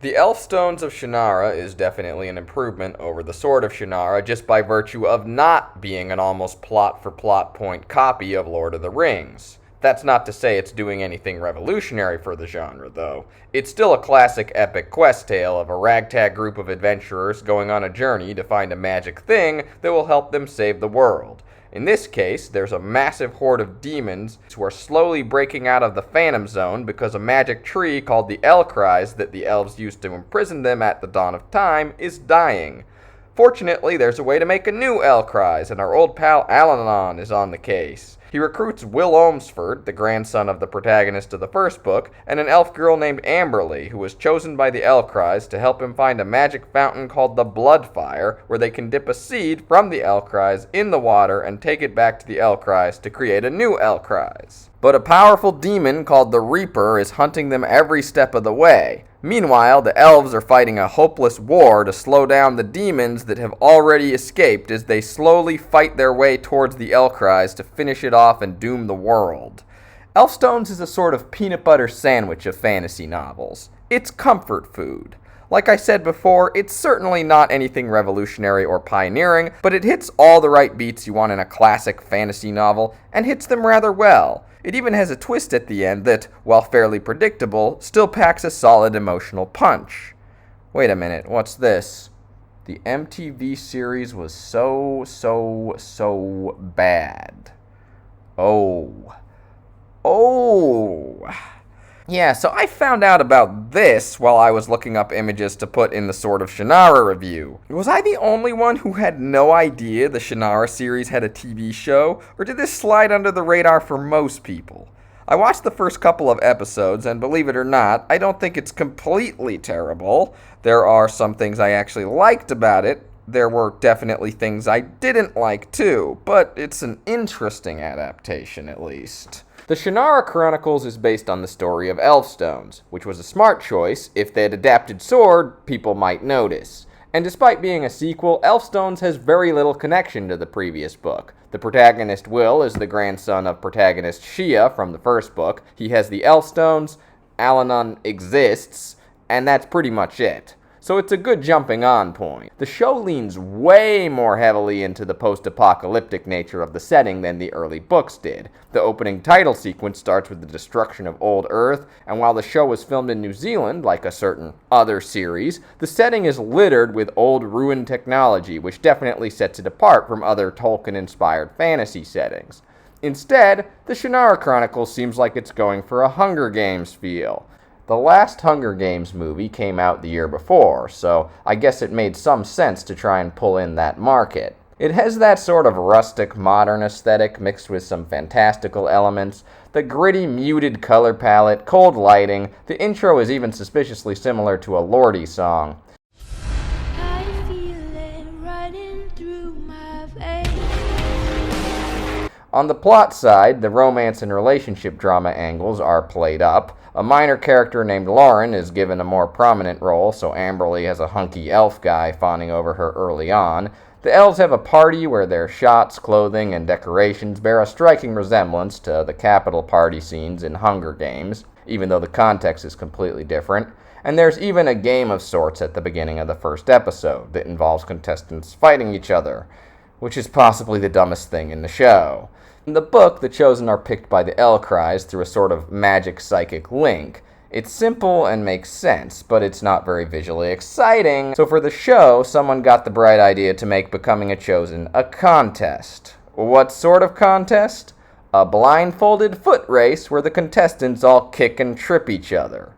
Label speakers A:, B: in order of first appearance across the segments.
A: The Elfstones of Shannara is definitely an improvement over the Sword of Shannara just by virtue of not being an almost plot for plot point copy of Lord of the Rings. That's not to say it's doing anything revolutionary for the genre, though. It's still a classic epic quest tale of a ragtag group of adventurers going on a journey to find a magic thing that will help them save the world. In this case, there's a massive horde of demons who are slowly breaking out of the Phantom Zone because a magic tree called the Elcries that the elves used to imprison them at the dawn of time is dying. Fortunately, there's a way to make a new Elcries, and our old pal Alanon is on the case. He recruits Will Olmsford, the grandson of the protagonist of the first book, and an elf girl named Amberly, who was chosen by the Elcries to help him find a magic fountain called the Bloodfire, where they can dip a seed from the Elcries in the water and take it back to the Elcries to create a new Elcries. But a powerful demon called the Reaper is hunting them every step of the way. Meanwhile, the elves are fighting a hopeless war to slow down the demons that have already escaped as they slowly fight their way towards the Elcries to finish it off and doom the world. Elfstones is a sort of peanut butter sandwich of fantasy novels. It's comfort food. Like I said before, it's certainly not anything revolutionary or pioneering, but it hits all the right beats you want in a classic fantasy novel, and hits them rather well. It even has a twist at the end that, while fairly predictable, still packs a solid emotional punch. Wait a minute, what's this? The MTV series was so bad. Oh. Yeah, so I found out about this while I was looking up images to put in the Sword of Shannara review. Was I the only one who had no idea the Shannara series had a TV show, or did this slide under the radar for most people? I watched the first couple of episodes, and believe it or not, I don't think it's completely terrible. There are some things I actually liked about it. There were definitely things I didn't like too, but it's an interesting adaptation at least. The Shannara Chronicles is based on the story of Elfstones, which was a smart choice. If they had adapted Sword, people might notice. And despite being a sequel, Elfstones has very little connection to the previous book. The protagonist Will is the grandson of protagonist Shia from the first book. He has the Elfstones, Alanon exists, and that's pretty much it. So it's a good jumping on point. The show leans way more heavily into the post-apocalyptic nature of the setting than the early books did. The opening title sequence starts with the destruction of old Earth, and while the show was filmed in New Zealand, like a certain other series, the setting is littered with old ruined technology, which definitely sets it apart from other Tolkien-inspired fantasy settings. Instead, the Shannara Chronicles seems like it's going for a Hunger Games feel. The last Hunger Games movie came out the year before, so I guess it made some sense to try and pull in that market. It has that sort of rustic modern aesthetic mixed with some fantastical elements, the gritty muted color palette, cold lighting. The intro is even suspiciously similar to a Lordi song. I feel it running through my veins. On the plot side, the romance and relationship drama angles are played up. A minor character named Lauren is given a more prominent role, so Amberly has a hunky elf guy fawning over her early on. The elves have a party where their shots, clothing, and decorations bear a striking resemblance to the capital party scenes in Hunger Games, even though the context is completely different. And there's even a game of sorts at the beginning of the first episode that involves contestants fighting each other, which is possibly the dumbest thing in the show. In the book, the Chosen are picked by the Elcries through a sort of magic psychic link. It's simple and makes sense, but it's not very visually exciting. So for the show, someone got the bright idea to make becoming a Chosen a contest. What sort of contest? A blindfolded foot race where the contestants all kick and trip each other.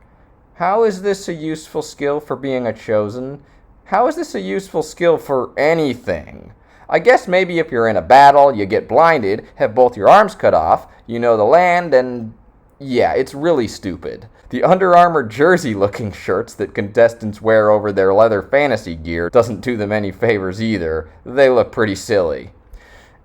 A: How is this a useful skill for being a Chosen? How is this a useful skill for anything? I guess maybe if you're in a battle, you get blinded, have both your arms cut off, you know the land, and yeah, it's really stupid. The Under Armour jersey-looking shirts that contestants wear over their leather fantasy gear doesn't do them any favors either. They look pretty silly.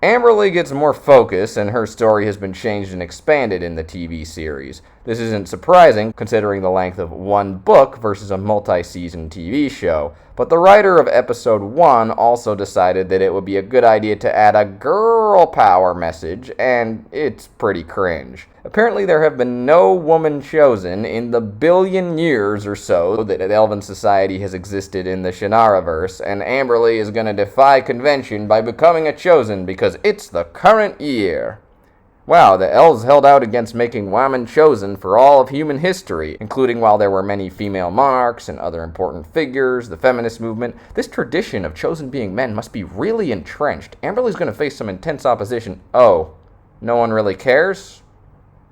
A: Amberly gets more focus, and her story has been changed and expanded in the TV series. This isn't surprising, considering the length of one book versus a multi-season TV show, but the writer of Episode 1 also decided that it would be a good idea to add a girl power message, and it's pretty cringe. Apparently there have been no woman chosen in the billion years or so that Elven society has existed in the Shannaraverse, and Amberly is going to defy convention by becoming a chosen because it's the current year. Wow, the elves held out against making women chosen for all of human history, including while there were many female monarchs and other important figures, the feminist movement. This tradition of chosen being men must be really entrenched. Amberly's going to face some intense opposition. Oh, no one really cares?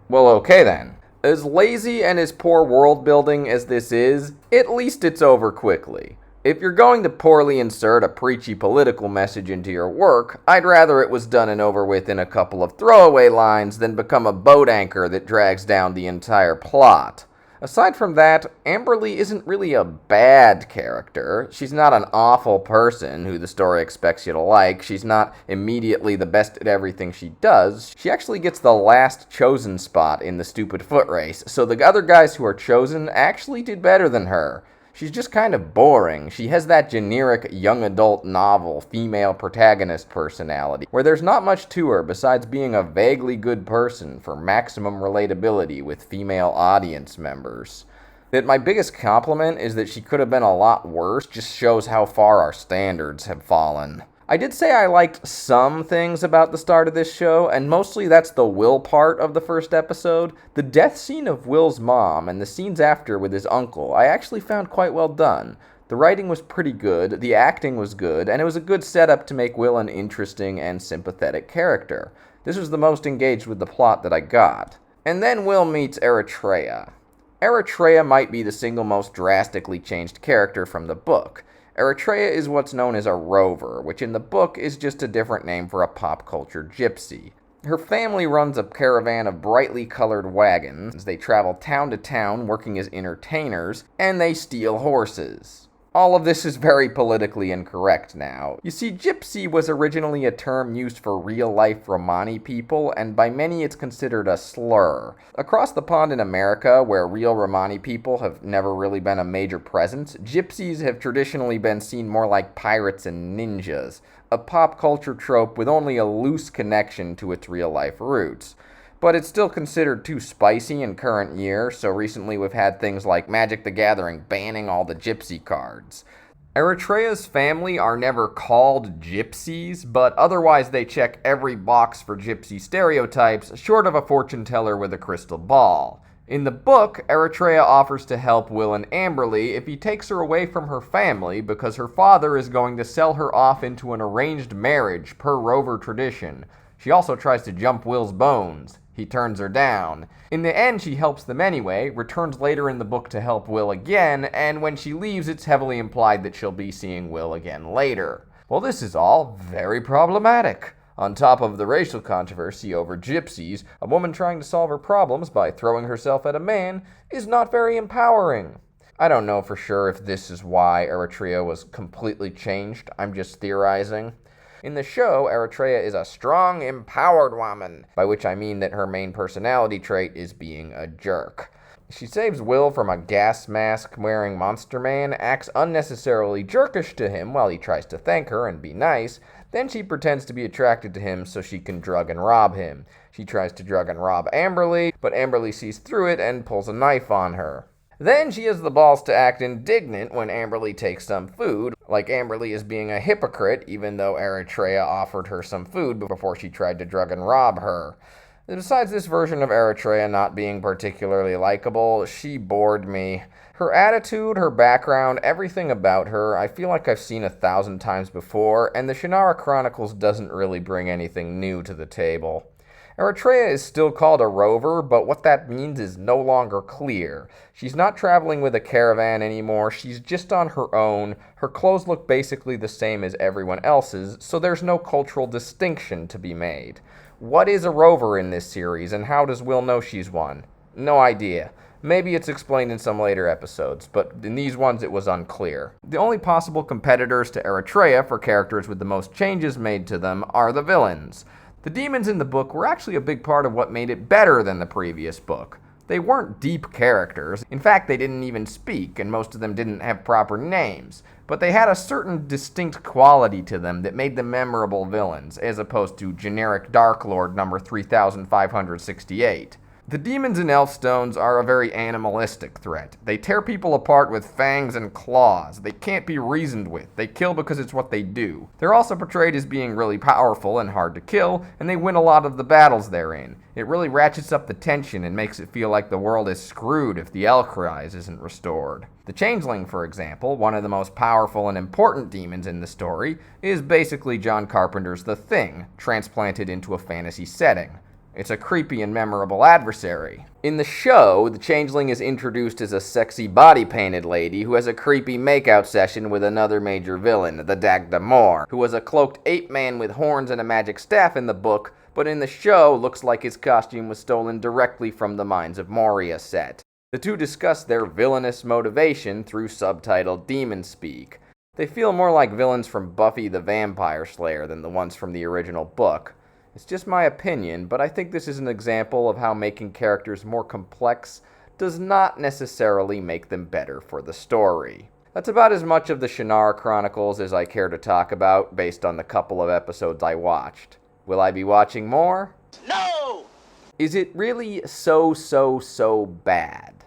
A: Well, okay then. As lazy and as poor world building as this is, at least it's over quickly. If you're going to poorly insert a preachy political message into your work, I'd rather it was done and over with in a couple of throwaway lines than become a boat anchor that drags down the entire plot. Aside from that, Amberly isn't really a bad character. She's not an awful person who the story expects you to like. She's not immediately the best at everything she does. She actually gets the last chosen spot in the stupid foot race, so the other guys who are chosen actually did better than her. She's just kind of boring. She has that generic young adult novel female protagonist personality, where there's not much to her besides being a vaguely good person for maximum relatability with female audience members. That my biggest compliment is that she could have been a lot worse just shows how far our standards have fallen. I did say I liked some things about the start of this show, and mostly that's the Will part of the first episode. The death scene of Will's mom and the scenes after with his uncle I actually found quite well done. The writing was pretty good, the acting was good, and it was a good setup to make Will an interesting and sympathetic character. This was the most engaged with the plot that I got. And then Will meets Eretria. Eretria might be the single most drastically changed character from the book. Eretria is what's known as a rover, which in the book is just a different name for a pop culture gypsy. Her family runs a caravan of brightly colored wagons. They travel town to town working as entertainers, and they steal horses. All of this is very politically incorrect now. You see, gypsy was originally a term used for real-life Romani people, and by many it's considered a slur. Across the pond in America, where real Romani people have never really been a major presence, gypsies have traditionally been seen more like pirates and ninjas, a pop culture trope with only a loose connection to its real-life roots. But it's still considered too spicy in current year, so recently we've had things like Magic the Gathering banning all the gypsy cards. Eretria's family are never called gypsies, but otherwise they check every box for gypsy stereotypes, short of a fortune teller with a crystal ball. In the book, Eretria offers to help Will and Amberly if he takes her away from her family because her father is going to sell her off into an arranged marriage per Rover tradition. She also tries to jump Will's bones. He turns her down. In the end, she helps them anyway, returns later in the book to help Will again, and when she leaves, it's heavily implied that she'll be seeing Will again later. Well, this is all very problematic. On top of the racial controversy over gypsies, a woman trying to solve her problems by throwing herself at a man is not very empowering. I don't know for sure if this is why Eretria was completely changed. I'm just theorizing. In the show, Eretria is a strong, empowered woman, by which I mean that her main personality trait is being a jerk. She saves Will from a gas mask-wearing monster man, acts unnecessarily jerkish to him while he tries to thank her and be nice, then she pretends to be attracted to him so she can drug and rob him. She tries to drug and rob Amberly, but Amberly sees through it and pulls a knife on her. Then she has the balls to act indignant when Amberly takes some food, like Amberly is being a hypocrite even though Eretria offered her some food before she tried to drug and rob her. Besides this version of Eretria not being particularly likable, she bored me. Her attitude, her background, everything about her, I feel like I've seen 1,000 times before, and the Shannara Chronicles doesn't really bring anything new to the table. Eretria is still called a rover, but what that means is no longer clear. She's not traveling with a caravan anymore, she's just on her own. Her clothes look basically the same as everyone else's, so there's no cultural distinction to be made. What is a rover in this series, and how does Will know she's one? No idea. Maybe it's explained in some later episodes, but in these ones it was unclear. The only possible competitors to Eretria for characters with the most changes made to them are the villains. The demons in the book were actually a big part of what made it better than the previous book. They weren't deep characters. In fact, they didn't even speak, and most of them didn't have proper names. But they had a certain distinct quality to them that made them memorable villains, as opposed to generic Dark Lord number 3568. The demons in Elfstones are a very animalistic threat. They tear people apart with fangs and claws. They can't be reasoned with. They kill because it's what they do. They're also portrayed as being really powerful and hard to kill, and they win a lot of the battles they're in. It really ratchets up the tension and makes it feel like the world is screwed if the Elfstones isn't restored. The Changeling, for example, one of the most powerful and important demons in the story, is basically John Carpenter's The Thing, transplanted into a fantasy setting. It's a creepy and memorable adversary. In the show, the Changeling is introduced as a sexy body-painted lady who has a creepy makeout session with another major villain, the Dagdamor, who was a cloaked ape man with horns and a magic staff in the book, but in the show looks like his costume was stolen directly from the Mines of Moria set. The two discuss their villainous motivation through subtitled demon speak. They feel more like villains from Buffy the Vampire Slayer than the ones from the original book. It's just my opinion, but I think this is an example of how making characters more complex does not necessarily make them better for the story. That's about as much of the Shannara Chronicles as I care to talk about based on the couple of episodes I watched. Will I be watching more?
B: No!
A: Is it really so bad?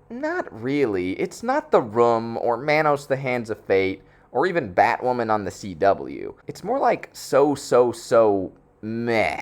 A: Not really. It's not The Room or Manos the Hands of Fate or even Batwoman on the CW. It's more like so meh.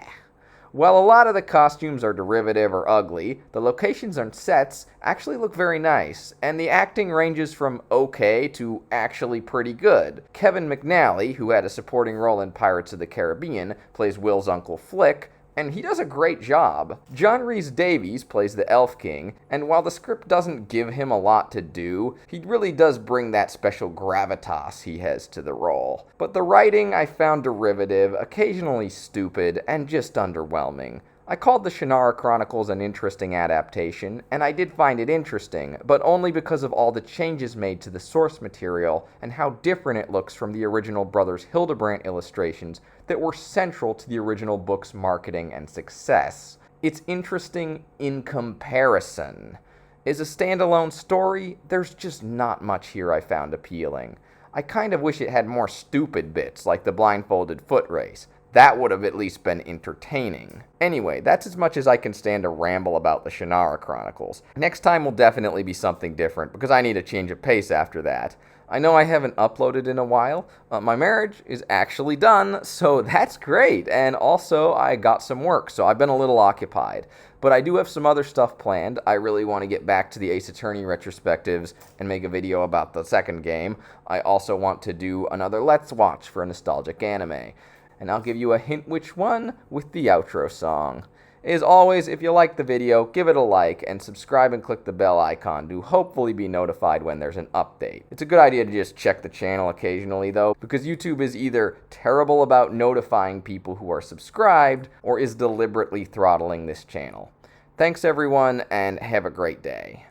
A: While a lot of the costumes are derivative or ugly, the locations and sets actually look very nice, and the acting ranges from okay to actually pretty good. Kevin McNally, who had a supporting role in Pirates of the Caribbean, plays Will's Uncle Flick, and he does a great job. John Rhys-Davies plays the Elf King, and while the script doesn't give him a lot to do, he really does bring that special gravitas he has to the role. But the writing I found derivative, occasionally stupid, and just underwhelming. I called the Shannara Chronicles an interesting adaptation, and I did find it interesting, but only because of all the changes made to the source material and how different it looks from the original Brothers Hildebrandt illustrations that were central to the original book's marketing and success. It's interesting in comparison. As a standalone story, there's just not much here I found appealing. I kind of wish it had more stupid bits, like the blindfolded foot race. That would have at least been entertaining. Anyway, that's as much as I can stand to ramble about the Shannara Chronicles. Next time will definitely be something different, because I need a change of pace after that. I know I haven't uploaded in a while. My marriage is actually done, so that's great. And also, I got some work, so I've been a little occupied. But I do have some other stuff planned. I really want to get back to the Ace Attorney retrospectives and make a video about the second game. I also want to do another Let's Watch for a nostalgic anime. And I'll give you a hint which one with the outro song. As always, if you like the video, give it a like, and subscribe and click the bell icon to hopefully be notified when there's an update. It's a good idea to just check the channel occasionally though, because YouTube is either terrible about notifying people who are subscribed, or is deliberately throttling this channel. Thanks everyone, and have a great day.